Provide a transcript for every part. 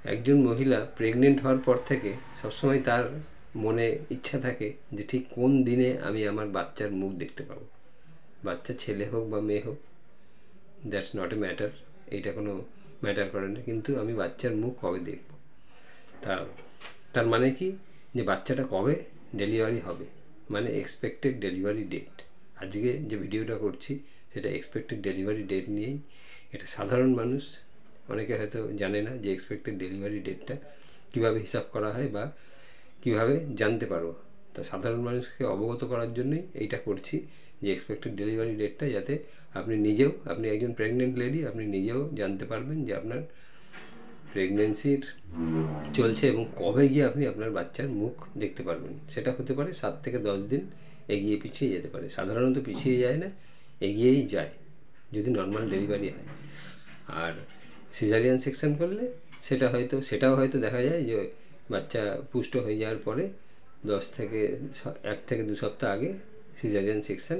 একজন মহিলা প্রেগনেন্ট হওয়ার পর থেকে সবসময় তার মনে ইচ্ছা থাকে যে ঠিক কোন দিনে আমি আমার বাচ্চার মুখ দেখতে পাবো। বাচ্চা ছেলে হোক বা মেয়ে হোক, দ্যাটস নট এ ম্যাটার, এইটা কোনো ম্যাটার করে না, কিন্তু আমি বাচ্চার মুখ কবে দেখব। তার মানে কি, যে বাচ্চাটা কবে ডেলিভারি হবে, মানে এক্সপেক্টেড ডেলিভারি ডেট। আজকে যে ভিডিওটা করছি সেটা এক্সপেক্টেড ডেলিভারি ডেট নিয়েই। এটা সাধারণ মানুষ অনেকে হয়তো জানে না যে এক্সপেক্টেড ডেলিভারি ডেটটা কীভাবে হিসাব করা হয় বা কীভাবে জানতে পারবো। তা সাধারণ মানুষকে অবগত করার জন্যই এইটা করছি, যে এক্সপেক্টেড ডেলিভারি ডেটটা যাতে আপনি একজন প্রেগনেন্ট লেডি, আপনি নিজেও জানতে পারবেন যে আপনার প্রেগনেন্সির চলছে এবং কবে গিয়ে আপনি আপনার বাচ্চার মুখ দেখতে পারবেন। সেটা হতে পারে 7 থেকে 10 দিন এগিয়ে পিছিয়ে যেতে পারে, সাধারণত পিছিয়ে যায় না, এগিয়েই যায় যদি নর্মাল ডেলিভারি হয়। আর সিজারিয়ান সেকশন করলে সেটাও হয়তো দেখা যায় যে বাচ্চা পুষ্ট হয়ে যাওয়ার পরে 1 থেকে 2 সপ্তাহ আগে সিজারিয়ান সেকশন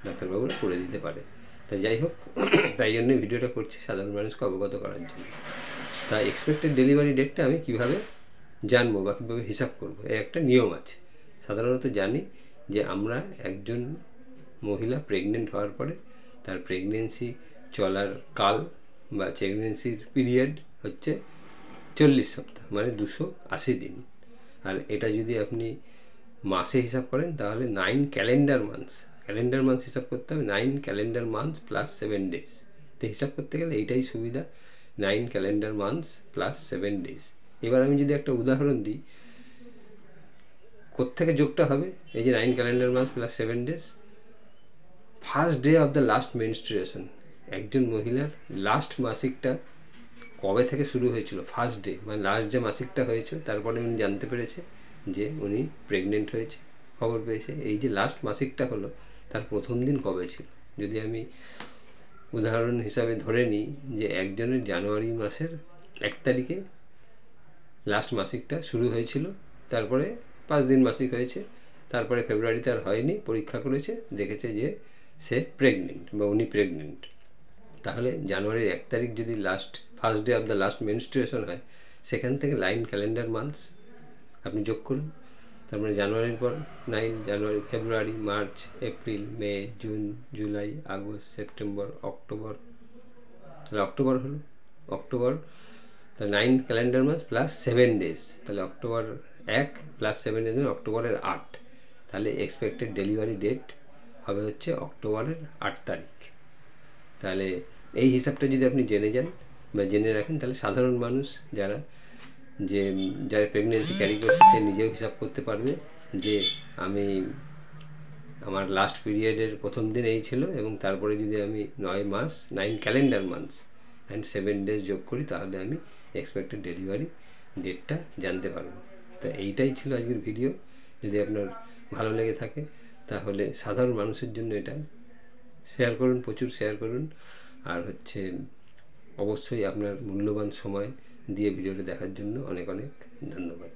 ডাক্তারবাবুরা করে দিতে পারে। তাই যাই হোক, তাই জন্যই ভিডিওটা করছি সাধারণ মানুষকে অবগত করার জন্য। তা এক্সপেক্টেড ডেলিভারি ডেটটা আমি কীভাবে জানবো বা কীভাবে হিসাব করবো, এর একটা নিয়ম আছে। সাধারণত জানি যে আমরা একজন মহিলা প্রেগনেন্ট হওয়ার পরে তার প্রেগনেন্সি চলার কাল বা প্রেগনেন্সির পিরিয়ড হচ্ছে 40 সপ্তাহ, মানে 280 দিন। আর এটা যদি আপনি মাসে হিসাব করেন তাহলে 9 ক্যালেন্ডার মান্থস হিসাব করতে হবে। 9 ক্যালেন্ডার মান্থস প্লাস 7 ডেজ। তো হিসাব করতে গেলে এইটাই সুবিধা, 9 ক্যালেন্ডার মান্থস প্লাস 7 ডেজ। এবার আমি যদি একটা উদাহরণ দিই, কোত্থেকে যোগটা হবে, এই যে 9 calendar months plus 7 days, first day of the last menstruation. একজন মহিলার লাস্ট মাসিকটা কবে থেকে শুরু হয়েছিল, ফার্স্ট ডে মানে লাস্ট যে মাসিকটা হয়েছে তারপরে উনি জানতে পেরেছে যে উনি প্রেগনেন্ট হয়েছে, খবর পেয়েছে। এই যে লাস্ট মাসিকটা হলো তার প্রথম দিন কবে ছিল। যদি আমি উদাহরণ হিসাবে ধরে নিই যে একজনের জানুয়ারি মাসের 1 তারিখে লাস্ট মাসিকটা শুরু হয়েছিল, তারপরে 5 দিন মাসিক হয়েছে, তারপরে ফেব্রুয়ারিতে আর হয়নি, পরীক্ষা করেছে, দেখেছে যে সে প্রেগনেন্ট বা উনি প্রেগনেন্ট। তাহলে জানুয়ারির 1 তারিখ যদি first day of the last menstruation হয়, সেখান থেকে 9 ক্যালেন্ডার মান্থস আপনি যোগ করুন। তার মানে জানুয়ারির পর 9, January, February, March, April, May, June, July, August, September, October, তাহলে অক্টোবর হলো। অক্টোবর, তাহলে 9 ক্যালেন্ডার মান্থস প্লাস 7 ডেজ, তাহলে অক্টোবর 1 প্লাস 7 ডেজ মানে অক্টোবরের 8। তাহলে এক্সপেক্টেড ডেলিভারি ডেট হবে হচ্ছে অক্টোবরের 8 তারিখ। তাহলে এই হিসাবটা যদি আপনি জেনে যান বা জেনে রাখেন, তাহলে সাধারণ মানুষ যারা প্রেগনেন্সি ক্যারি করছে সে নিজেও হিসাব করতে পারবে যে আমার লাস্ট পিরিয়ডের প্রথম দিন এই ছিল, এবং তারপরে যদি আমি 9 ক্যালেন্ডার মান্থস অ্যান্ড 7 ডেজ যোগ করি, তাহলে আমি এক্সপেক্টেড ডেলিভারি ডেটটা জানতে পারবো। তো এইটাই ছিল আজকের ভিডিও। যদি আপনার ভালো লেগে থাকে তাহলে সাধারণ মানুষের জন্য এটা শেয়ার করুন, প্রচুর শেয়ার করুন। আর অবশ্যই আপনার মূল্যবান সময় দিয়ে ভিডিওটি দেখার জন্য অনেক অনেক ধন্যবাদ।